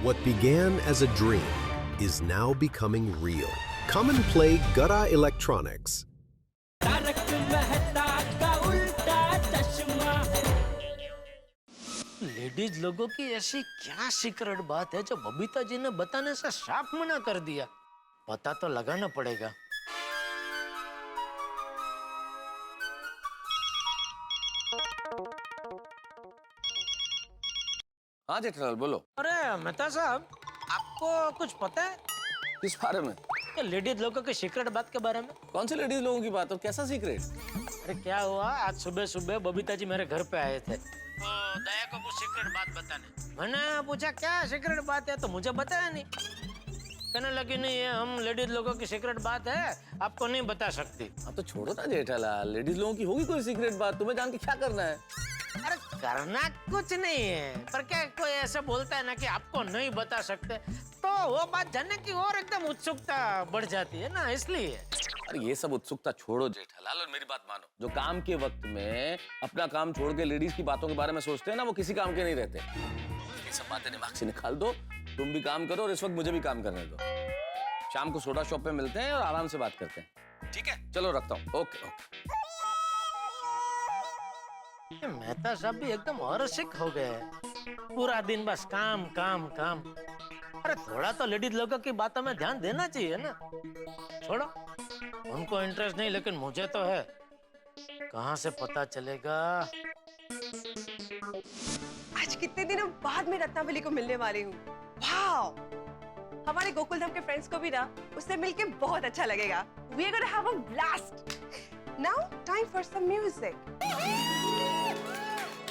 What began as a dream is now becoming real. Come and play Gada Electronics. Ladies लोगों की ऐसी क्या secret बात है जो बबीता जी ने बताने से साफ मना कर दिया? पता तो लगाना पड़ेगा। हाँ जेठालाल बोलो। अरे मेहता साहब, आपको कुछ पता है किस बारे में? लेडीज लोगों की सीक्रेट बात के बारे में? कौन से लेडीज लोगों की बात हो? कैसा सीक्रेट? अरे क्या हुआ, आज सुबह सुबह बबीता जी मेरे घर पे आए थे तो दया को कुछ सीक्रेट बात बताने। मैंने पूछा क्या सीक्रेट बात है, तो मुझे बताया नहीं। कहने लगी नहीं, ये हम लेडीज लोगों की सीक्रेट बात है, आपको नहीं बता सकती। अब तो छोड़ो ना जेठालाल, लेडीज लोगों की होगी कोई सीक्रेट बात, तुम्हें जान के क्या करना है? अरे करना कुछ नहीं है, पर क्या कोई ऐसा बोलता है ना कि आपको नहीं बता सकते, तो वो बात जानने की और एकदम उत्सुकता बढ़ जाती है ना, इसलिए। अरे ये सब उत्सुकता छोड़ो जेठालाल और मेरी बात मानो। जो काम के वक्त में अपना काम छोड़ के लेडीज की बातों के बारे में सोचते हैं ना, वो किसी काम के नहीं रहते। ये सब बातें दिमाग से निकाल दो, तुम भी काम करो और इस वक्त मुझे भी काम करने दो। शाम को सोडा शॉप पे मिलते हैं और आराम से बात करते हैं, ठीक है? चलो रखता हूँ। Okay okay. मेहता साहब भी एकदम अरसिक हो गए, पूरा दिन बस काम काम काम। अरे थोड़ा तो लेडीज लोगों की बातों में ध्यान देना चाहिए ना। छोड़ो, उनको इंटरेस्ट नहीं, लेकिन मुझे तो है। कहाँ से पता चलेगा? आज कितने दिनों बाद मैं रत्नावली को मिलने वाली हूँ। वाओ! हमारे गोकुल धाम के फ्रेंड्स को भी ना उससे मिलके बहुत अच्छा लगेगा। We are gonna have a blast. Now time for some music.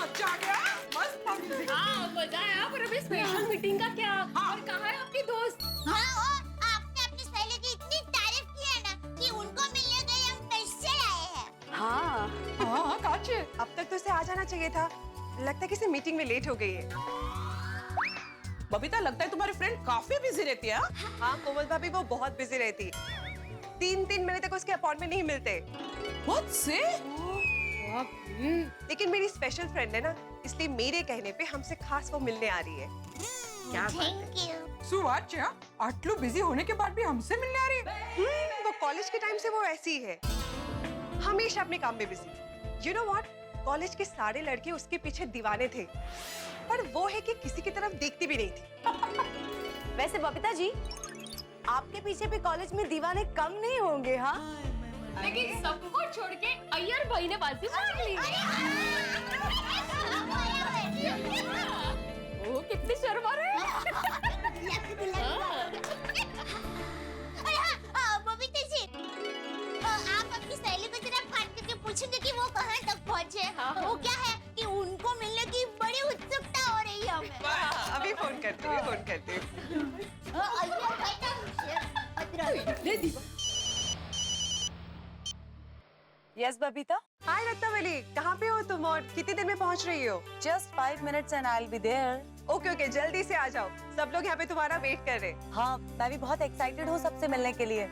अच्छा गया, मस्त म्यूजिक। हाँ मजा आया, पर अभी स्पेशल मीटिंग का क्या? और कहाँ है आपकी दोस्त? हाँ, और आपने अपनी सहेली की इतनी तारीफ की है ना कि उनको मिलने गए हम पैसे आए हैं। हाँ, काचे। अब तक तो उसे आ जाना चाहिए था। लगता है किसी मीटिंग में लेट हो गई है। बबीता, लगता है तुम्हारी फ्रेंड काफी बिजी रहती है। हाँ, कोमल भाभी वो बहुत बिजी रहती है। 3 महीने तक उसके अपॉइंटमेंट नहीं मिलते। What say? लेकिन मेरी स्पेशल फ्रेंड है ना, इसलिए मेरे कहने पे हमसे खास वो मिलने आ रही है। क्या बात है? Thank you. सुवाच, आटलू बिजी होने के बाद भी हमसे मिलने आ रही है। वो कॉलेज के टाइम से वो ऐसी ही है, हमेशा अपने काम में busy. You know what? College के सारे लड़के उसके पीछे दीवाने थे, पर वो है कि किसी की तरफ देखती भी नहीं थी। वैसे बबीता जी, आपके पीछे भी कॉलेज में दीवाने कम नहीं होंगे, हाँ? लेकिन सबको छोड़ के अय्यर भाई ने बाजी मार ली। ओ कितनी शर्मा रहे हैं। अरे हाँ, बबीता जी, आप अपनी सहेली को जरा फोन करके पूछेंगे कि वो कहाँ तक पहुँचे। वो क्या है कि उनको मिलने की बड़ी उत्सुकता हो रही है हमें। अभी फोन करती हूँ। यस बबीता, हाय रत्नावली, कहाँ पे हो तुम और कितनी देर में पहुँच रही हो? Just 5 minutes and I'll be there. Okay okay, जल्दी से आ जाओ, सब लोग यहाँ पे तुम्हारा वेट कर रहे हैं। हाँ, मैं भी बहुत एक्साइटेड हूँ सबसे मिलने के लिए।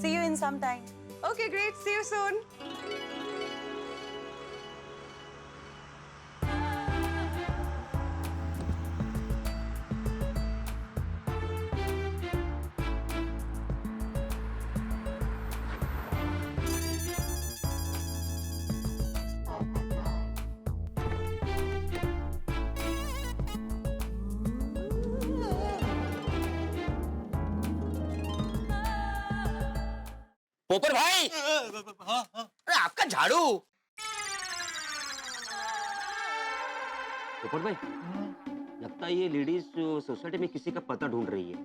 See you in some time. Okay great, see you soon. पोपर भाई, अरे आपका झाड़ू। पोपट भाई, लगता है ये लेडीज सोसाइटी में किसी का पता ढूंढ रही है।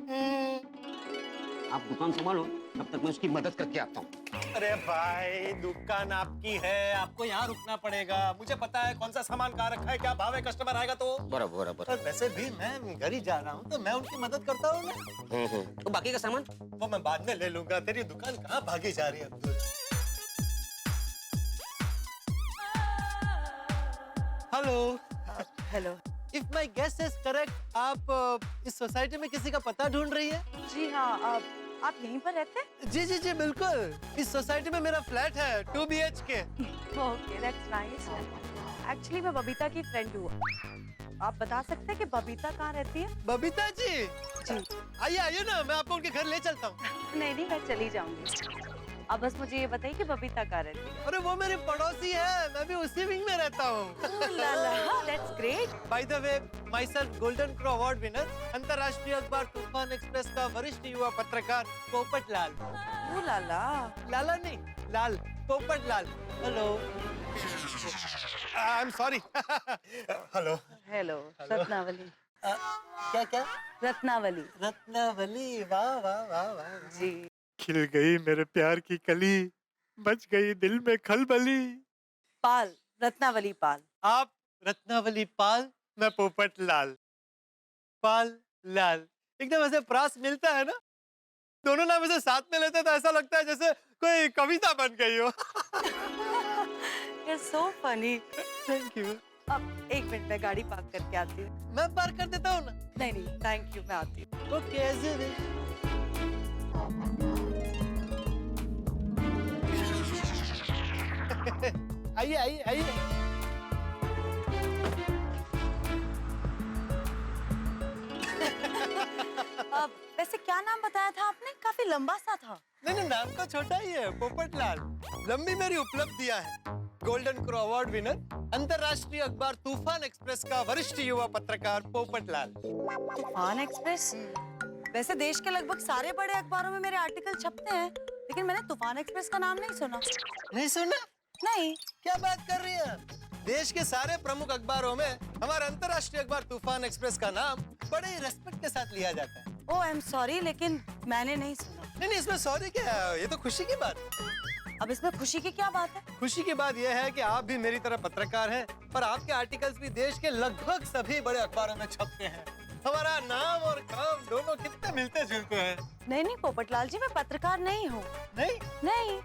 आप दुकान संभालो, तब तक मैं उसकी मदद करके आता हूँ। अरे भाई, दुकान आपकी है, आपको यहाँ रुकना पड़ेगा। मुझे पता है कौन सा सामान कहाँ रखा है, क्या भाव है, कस्टमर आएगा तो। बराबर बराबर। और वैसे भी मैं घर ही जा रहा हूँ, तो मैं उनकी मदद करता हूँ ना। तो बाकी का सामान वो मैं बाद में ले लूंगा। तेरी दुकान कहाँ भागी जा रही है Abdul? Hello hello. If my guess is correct, आप इस सोसाइटी में किसी का पता ढूंढ रही है? जी हाँ, आप यहीं पर रहते हैं? जी जी जी बिल्कुल। इस सोसाइटी में मेरा फ्लैट है 2 BHK। Okay, that's nice. Actually मैं बबीता की फ्रेंड हूँ। आप बता सकते हैं कि बबीता कहाँ रहती है? बबीता जी, जी। आइए आइए ना, मैं आपको उनके घर ले चलता हूँ। नहीं, मैं चली जाऊंगी। अब बस मुझे ये बताइए कि बबीता कहाँ रहती है? अरे वो मेरी पड़ोसी है, मैं भी उसी विंग में रहता हूँ। That's great. By the way, my self golden crow award winner, अंतर्राष्ट्रीय अखबार तूफान एक्सप्रेस का वरिष्ठ युवा पत्रकार पोपट लाल। ओह लाला। लाला नहीं, Lal, Popat Lal. Hello. I am sorry. Hello. Hello Ratnavali. क्या क्या? रत्नावली। रत्नावली, वाह वाह वाह वाह। जी। खिल गई मेरे प्यार की कली, बच गई दिल में खलबली। पाल, रत्नावली पाल। आप रत्नावली पाल, मैं पोपट लाल। पाल लाल, एकदम ऐसे प्रास मिलता है ना, दोनों नाम ऐसे साथ में लेते तो ऐसा लगता है जैसे कोई कविता बन गई हो। You're so funny। Thank you. अब एक मिनट में गाड़ी पार्क करके आती हूँ। मैं पार्क कर देता हूँ ना। नहीं, थैंक यू, मैं आती हूँ। Okay, as you wish. आइए आइए आइए। वैसे क्या नाम बताया था आपने? काफी लंबा सा था। नहीं, नाम तो छोटा ही है, पोपट लाल। लंबी मेरी उपलब्धियां है। गोल्डन क्रो अवार्ड विनर, अंतर्राष्ट्रीय अखबार तूफान एक्सप्रेस का वरिष्ठ युवा पत्रकार पोपट लाल। तूफान एक्सप्रेस? वैसे देश के लगभग सारे बड़े अखबारों में मेरे आर्टिकल छपते हैं, लेकिन मैंने तूफान एक्सप्रेस का नाम नहीं सुना। नहीं सुना? नहीं। क्या बात कर रही हैं? देश के सारे प्रमुख अखबारों में हमारा अंतर्राष्ट्रीय अखबार तूफान एक्सप्रेस का नाम बड़े ही रेस्पेक्ट के साथ लिया जाता है। ओह, आई एम सॉरी, लेकिन मैंने नहीं सुना। नहीं, इसमें सॉरी क्या है? ये तो खुशी की बात है। अब इसमें खुशी की क्या बात है? खुशी की बात यह है कि आप भी मेरी तरह पत्रकार हैं और आपके आर्टिकल्स भी देश के लगभग सभी बड़े अखबारों में छपते हैं। हमारा नाम और काम दोनों कितने मिलते जुलते हैं। नहीं पपोटलाल जी, मैं पत्रकार नहीं हूँ। नहीं?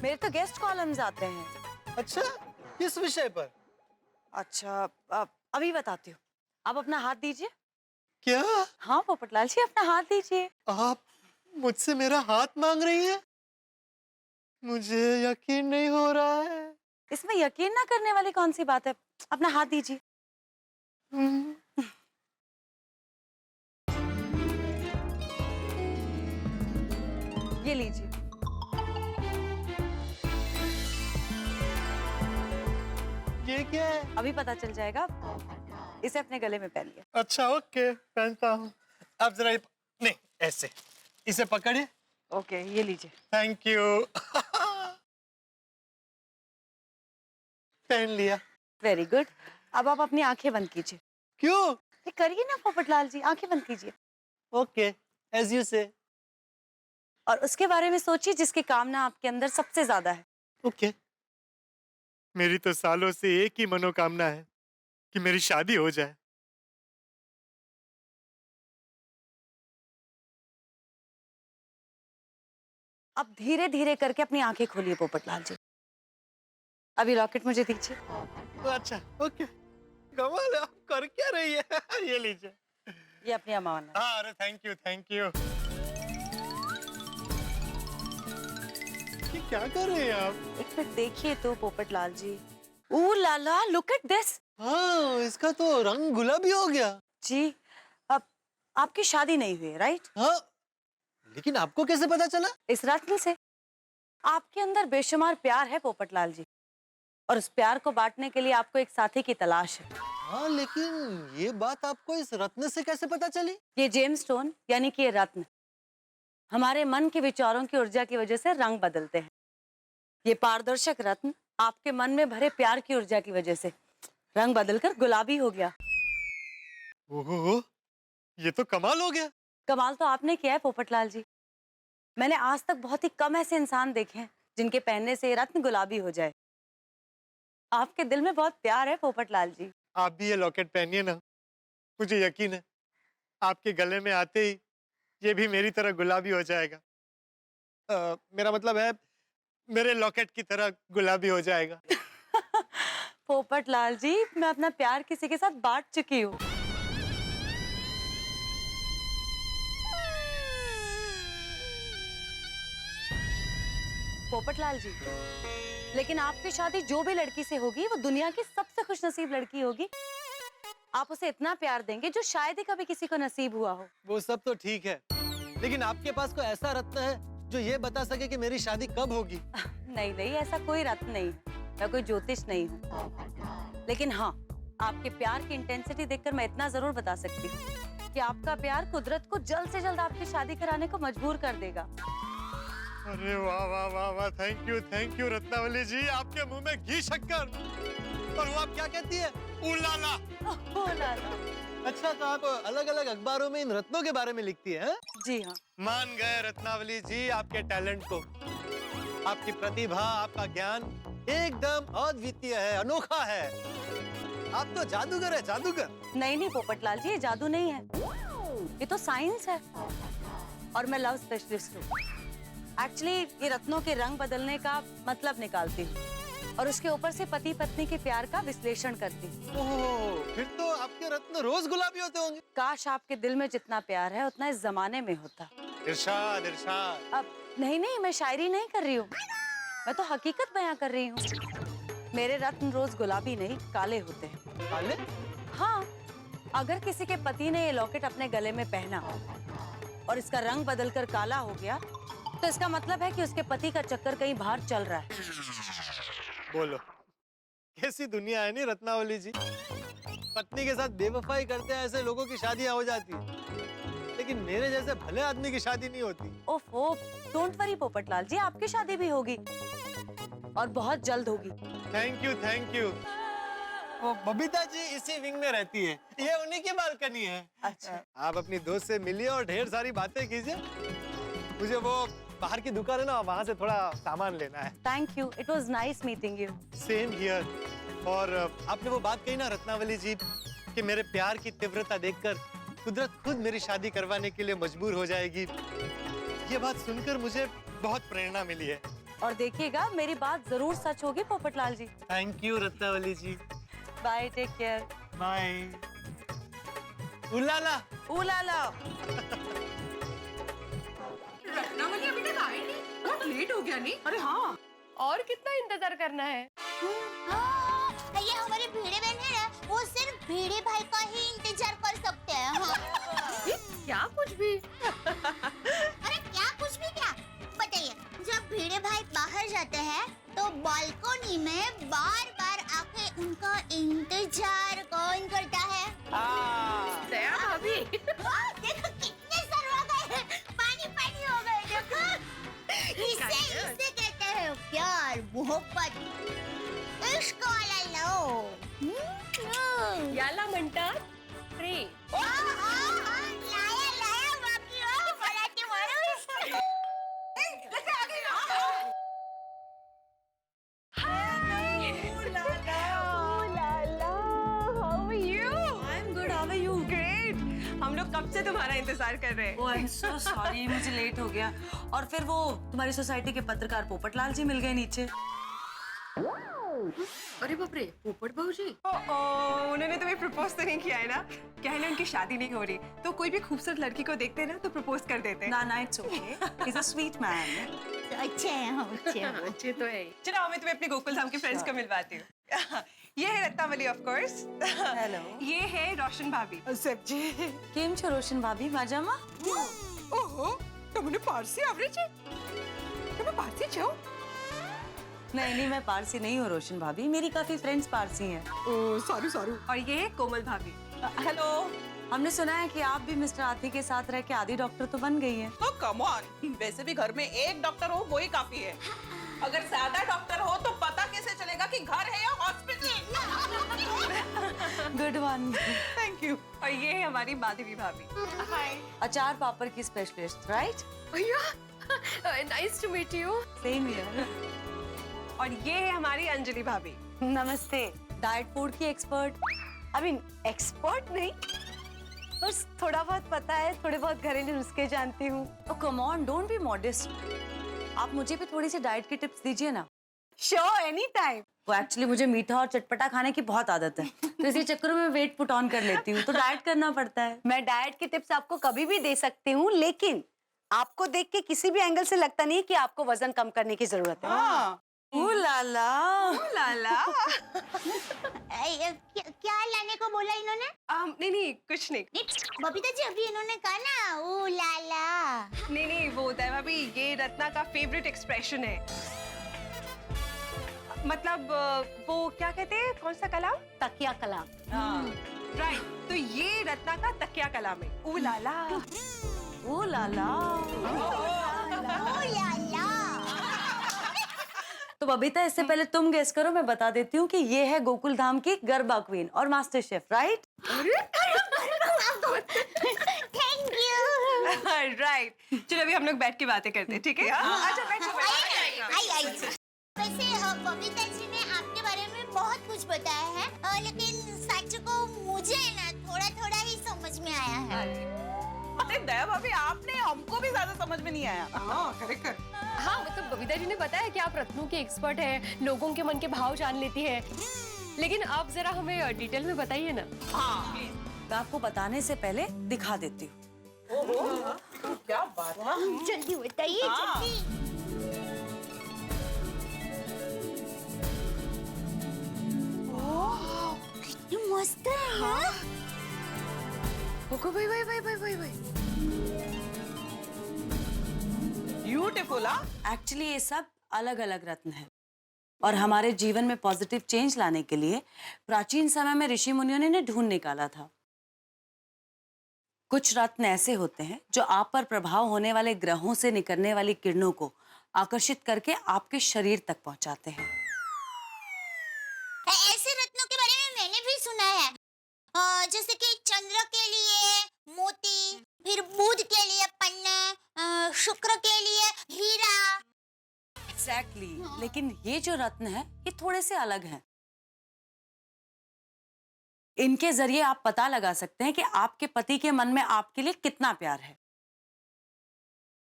मेरे तो गेस्ट कॉलम्स आते हैं। अच्छा, किस विषय पर? अच्छा, अभी बताती हूँ। आप अपना हाथ दीजिए। क्या? हाँ पोपटलाल जी, अपना हाथ दीजिए। आप मुझसे मेरा हाथ मांग रही हैं? मुझे यकीन नहीं हो रहा है। इसमें यकीन ना करने वाली कौन सी बात है? अपना हाथ दीजिए। ये लीजिए। ये क्या है? अभी पता चल जाएगा। इसे अपने गले में पहनिए। अच्छा, ओके, पहनता हूँ। अब जरा नहीं, ऐसे इसे पकड़िए। ओके, ये लीजिए। Thank you. पहन लिया। Very good. अब आप अपनी आंखें बंद कीजिए। क्यों? करिए ना पोपटलाल जी, आंखें बंद कीजिए। ओके, एज यू से। और उसके बारे में सोचिए जिसकी कामना आपके अंदर सबसे ज्यादा है। ओके। मेरी तो सालों से एक ही मनोकामना है कि मेरी शादी हो जाए। अब धीरे धीरे करके अपनी आंखें खोलिए पोपटलाल जी। अभी लॉकेट मुझे दीजिए। अच्छा, ओके। कमाल है, आप कर क्या रही है? ये लीजिए। ये अपनी अमानत। हाँ, अरे थैंक यू, थैंक यू। ये क्या कर रहे हैं आप? एक मिनट देखिए तो पोपटलाल जी। ओह लाला, लुक एट दिस। हाँ, इसका तो रंग गुलाबी हो गया। जी, अब आपकी शादी नहीं हुई, राइट? हाँ, लेकिन आपको कैसे पता चला? इस रत्न से। आपके अंदर बेशुमार प्यार है पोपटलाल जी, और उस प्यार को बांटने के लिए आपको एक साथी की तलाश है। हाँ, लेकिन ये बात आपको इस रत्न से कैसे पता चली? ये जेम्स स्टोन यानी कि ये रत्न हमारे मन के विचारों की ऊर्जा की वजह से रंग बदलते हैं। ये पारदर्शक रत्न आपके मन में भरे प्यार की ऊर्जा की वजह से रंग बदलकर गुलाबी हो गया। ओहो, ये तो कमाल हो गया। कमाल तो आपने किया है पोपटलाल जी। मैंने आज तक बहुत ही कम ऐसे इंसान देखे हैं जिनके पहनने से ये रत्न गुलाबी हो जाए। आपके दिल में बहुत प्यार है पोपटलाल जी। आप भी ये लॉकेट पहनिए ना, मुझे यकीन है आपके गले में आते ही ये भी मेरी तरह गुलाबी हो जाएगा। मेरा मतलब है मेरे लॉकेट की तरह गुलाबी हो जाएगा। पोपटलाल जी, मैं अपना प्यार किसी के साथ बांट चुकी हूँ। पोपटलाल जी, लेकिन आपकी शादी जो भी लड़की से होगी वो दुनिया की सबसे खुशनसीब लड़की होगी। आप उसे इतना प्यार देंगे जो शायद ही कभी किसी को नसीब हुआ हो। वो सब तो ठीक है, लेकिन आपके पास कोई ऐसा रत्न है जो ये बता सके कि मेरी शादी कब होगी? नहीं नहीं, ऐसा कोई रत्न नहीं है, मैं कोई ज्योतिष नहीं हूँ। लेकिन हाँ, आपके प्यार की इंटेंसिटी देखकर मैं इतना जरूर बता सकती हूँ कि आपका प्यार कुदरत को जल्द से जल्द आपकी शादी कराने को मजबूर कर देगा। अरे वाह वाह वाह वाह, थैंक यू रत्नावली जी, आपके मुंह में घी शक्कर। और वो आप क्या कहती है? उलाला। उलाला। अच्छा, तो आप अलग अलग अखबारों में इन रत्नों के बारे में लिखती है? जी हाँ। मान गए रत्नावली जी आपके टैलेंट को। आपकी प्रतिभा, आपका ज्ञान एकदम अद्वितीय है, अनोखा है। आप तो जादूगर है, जादूगर। नहीं नहीं पोपटलाल जी, ये जादू नहीं है, ये तो साइंस है। और मैं लव स्पेशलिस्ट हूँ। एक्चुअली ये रत्नों के रंग बदलने का मतलब निकालती हूँ और उसके ऊपर से पति पत्नी के प्यार का विश्लेषण करती हूँ। ओह, फिर तो आपके रत्न रोज गुलाबी होते होंगे। काश आपके दिल में जितना प्यार है उतना इस जमाने में होता। इरशाद इरशाद। अब नहीं नहीं, मैं शायरी नहीं कर रही हूँ, मैं तो हकीकत बयां कर रही हूँ। मेरे रत्न रोज गुलाबी नहीं काले होते हैं। काले? हाँ, अगर किसी के पति ने ये लॉकेट अपने गले में पहना और इसका रंग बदलकर काला हो गया तो इसका मतलब है कि उसके पति का चक्कर कहीं बाहर चल रहा है। बोलो, कैसी दुनिया है नहीं रत्नावली जी। पत्नी के साथ बेवफाई करते हैं ऐसे लोगों की शादियां हो जाती है, लेकिन मेरे जैसे भले आदमी की शादी नहीं होती। ओफ ओफ, डोंट वरी पोपटलाल जी, आपकी शादी भी होगी और बहुत जल्द होगी। Thank you. वो बबीता जी इसी विंग में रहती है, ये उन्हीं की बालकनी है। अच्छा, आप अपनी दोस्त से मिलिए और ढेर सारी बातें कीजिए। मुझे वो बाहर की दुकान है ना, वहाँ से थोड़ा सामान लेना है। Thank you, it was nice meeting you. Same here. और आपने वो बात कही ना रत्नावली जी कि मेरे प्यार की तीव्रता देखकर कुदरत खुद मेरी शादी करवाने के लिए मजबूर हो जाएगी, ये बात सुनकर मुझे बहुत प्रेरणा मिली है। और देखिएगा मेरी बात जरूर सच होगी Popatlal ji. Thank you Ratnavali ji. Bye, take care. Bye. उलाला। उलाला। रत्नावली अभी तक आई नहीं, बहुत लेट हो गया नहीं? अरे हाँ, और कितना इंतजार करना है? हाँ, ये हमारे भिड़े बहन है ना, वो सिर्फ भिड़े भाई का ही इंतजार कर सकते हैं। हाँ। क्या कुछ भी? अरे क्या कुछ भी क्या? बताइए, जब भिड़े भाई बाहर जाते हैं तो बालकनी में बार-बार आके उनका इंतजार कौन करता है? दया भाभी। देखो कितने सरवा गए, पानी हो गए देखो। इसे कहते हैं प्यार, मोहब्बत, इश्क वाला लव। याला म्हणतात प्रेम। लाया बाकी हो फलाटी माणूस। हम लोग कब से तुम्हारा इंतजार कर रहे हैं। ओह आई एम सो सॉरी, मुझे लेट हो गया। और फिर वो तुम्हारी सोसाइटी के पत्रकार पोपटलाल जी मिल गए नीचे। अरे बाप रे, पोपट भाऊजी। उन्होंने तुम्हें प्रपोज तो नहीं किया है ना? क्या है ना, उनकी शादी नहीं हो रही तो कोई भी खूबसूरत लड़की को देखते हैं ना तो प्रपोज कर देते हैं। ना ना, it's okay, he is a sweet man. अच्छे हैं हम, अच्छे हैं। अच्छे तो है। चलो मैं तुम्हें अपने गोकुल धाम के फ्रेंड्स को मिलवाती हूँ। ये है रत्नावली ऑफ कोर्स। हेलो। ये है रोशन भाभी। सब्जी। केम छो रोशन भाभी, मजामा? ओहो, तुमने पारसी आवड़े छे? तुम पारसी छो? नहीं नहीं, मैं पारसी नहीं हूँ रोशन भाभी, मेरी काफी फ्रेंड्स पारसी हैं। ओह सारू। और ये है कोमल भाभी। हेलो। हमने सुना है कि आप भी मिस्टर आती के साथ रह के आधी डॉक्टर तो बन गई हैं। तो कम ऑन, वैसे भी घर में एक डॉक्टर हो वही काफी है। अगर ज्यादा डॉक्टर हो तो पता कैसे चलेगा कि घर है या hospital? Good one. Thank you. और ये है हमारी माधवी भाभी। हाय। अचार पापड़ की स्पेशलिस्ट, राइट? भैया, nice to meet you. Same here. और ये है हमारी अंजलि भाभी। नमस्ते। डाइट फूड की एक्सपर्ट। आई मीन एक्सपर्ट नहीं, बस थोड़ा बहुत पता है, थोड़े बहुत घरेलू नुस्खे जानती हूँ। Oh come on, don't be modest. आप मुझे भी थोड़ी सी डाइट की टिप्स दीजिए ना। Sure, any time. वो एक्चुअली मुझे मीठा और चटपटा खाने की बहुत आदत है, तो इसी चक्कर में वेट पुट ऑन कर लेती हूँ, तो डाइट करना पड़ता है। मैं डाइट की टिप्स आपको कभी भी दे सकती हूँ, लेकिन आपको देख के किसी भी एंगल से लगता नहीं कि आपको वजन कम करने की जरूरत है। हाँ। ओ लाला, लाला। क्या लाने को बोला इन्होंने? नहीं कुछ नहीं। नहीं बबीता जी, अभी इन्होंने कहा ना ओ लाला। नहीं वो होता है भाभी, ये रत्ना का फेवरेट एक्सप्रेशन है। मतलब वो क्या कहते हैं, कौन सा कलाम? तकिया कलाम। राइट, तो ये रत्ना का तकिया कलाम है। ओ लाला, ओ लाला। ओ लाला। तो बबीता, इससे पहले तुम गेस करो, मैं बता देती हूँ कि ये है गोकुल धाम की गरबा क्वीन और master chef, right? Thank you. Right, चलो अभी हम लोग बैठ के बातें करते हैं, ठीक है? अच्छा बैठो। आई। वैसे बबीता जी ने आपके बारे में बहुत कुछ बताया है, लेकिन सच को मुझे ना थोड़ा ही समझ में आया है। अरे दया भाभी, आपने हमको भी ज्यादा समझ में नहीं आया। हाँ, करेक्ट। हाँ मतलब बबीता जी ने बताया कि आप रत्नों की एक्सपर्ट हैं, लोगों के मन के भाव जान लेती है, लेकिन आप जरा हमें डिटेल में बताइए ना। हाँ प्लीज। मैं आपको बताने से पहले दिखा देती हूँ। क्या बात है। जल्दी बताइए, हाँ। जल्दी। कितनी मस्त है ना? भाई। ब्यूटीफुल। एक्चुअली ये सब अलग अलग रत्न है और हमारे जीवन में पॉजिटिव चेंज लाने के लिए प्राचीन समय में ऋषि मुनियों ने ढूंढ निकाला था। कुछ रत्न ऐसे होते हैं जो आप पर प्रभाव होने वाले ग्रहों से निकलने वाली किरणों को आकर्षित करके आपके शरीर तक पहुंचाते हैं। ऐसे रत्नों के बारे में मैंने भी सुना है, जैसे कि चंद्र के लिए मोती, फिर बुध के लिए पन्ना, शुक्र के लिए हीरा। एग्जैक्टली, लेकिन ये जो रत्न है ये थोड़े से अलग हैं। इनके जरिए आप पता लगा सकते हैं कि आपके पति के मन में आपके लिए कितना प्यार है।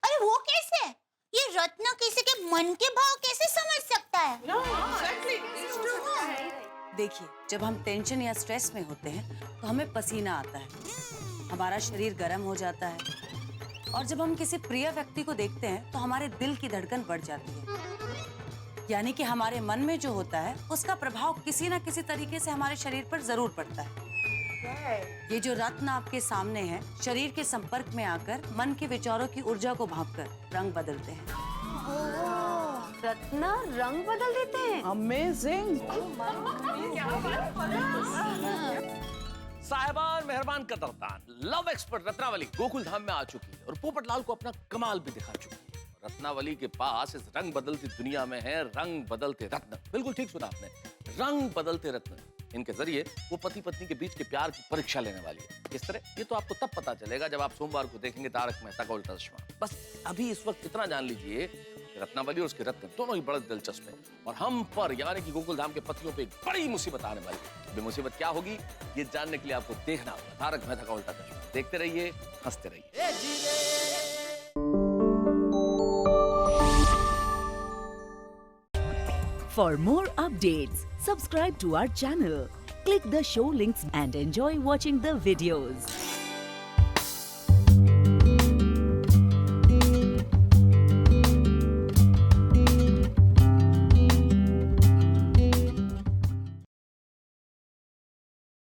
अरे वो कैसे? ये रत्न किसी के मन के भाव कैसे समझ सकता है? देखिए, जब हम टेंशन या स्ट्रेस में होते हैं तो हमें पसीना आता है, हमारा शरीर गर्म हो जाता है और जब हम किसी प्रिय व्यक्ति को देखते हैं तो हमारे दिल की धड़कन बढ़ जाती है। यानी कि हमारे मन में जो होता है उसका प्रभाव किसी ना किसी तरीके से हमारे शरीर पर जरूर पड़ता है। ये जो रत्न आपके सामने है, शरीर के संपर्क में आकर मन के विचारों की ऊर्जा को भांपकर रंग बदलते हैं। रत्न रंग बदल देते हैं? अमेजिंग। साहिबान, मेहरबान, कदरदान, लव एक्सपर्ट रत्नावली गोकुल धाम में आ चुकी है और पोपटलाल को अपना कमाल भी दिखा चुकी है। रत्नावली के पास इस रंग बदलती दुनिया में है रंग बदलते रत्न। बिल्कुल ठीक सुना आपने, रंग बदलते रत्न। इनके जरिए वो पति पत्नी के बीच के प्यार की परीक्षा लेने वाली है। किस तरह, ये तो आपको तब पता चलेगा जब आप सोमवार को देखेंगे तारक मेहता का उल्टा चश्मा। बस अभी इस वक्त इतना जान लीजिए, रत्नावली और उसके रत्न दोनों ही बड़े दिलचस्प हैं और हम पर यानी कि गोकुल धाम के पतियों पे एक बड़ी मुसीबत आने वाली है। अभी मुसीबत क्या होगी ये जानने के लिए आपको देखना होगा तारक मेहता का उल्टा चश्मा। देखते रहिए, हंसते रहिए। For more updates, subscribe to our channel, click the show links and enjoy watching the videos.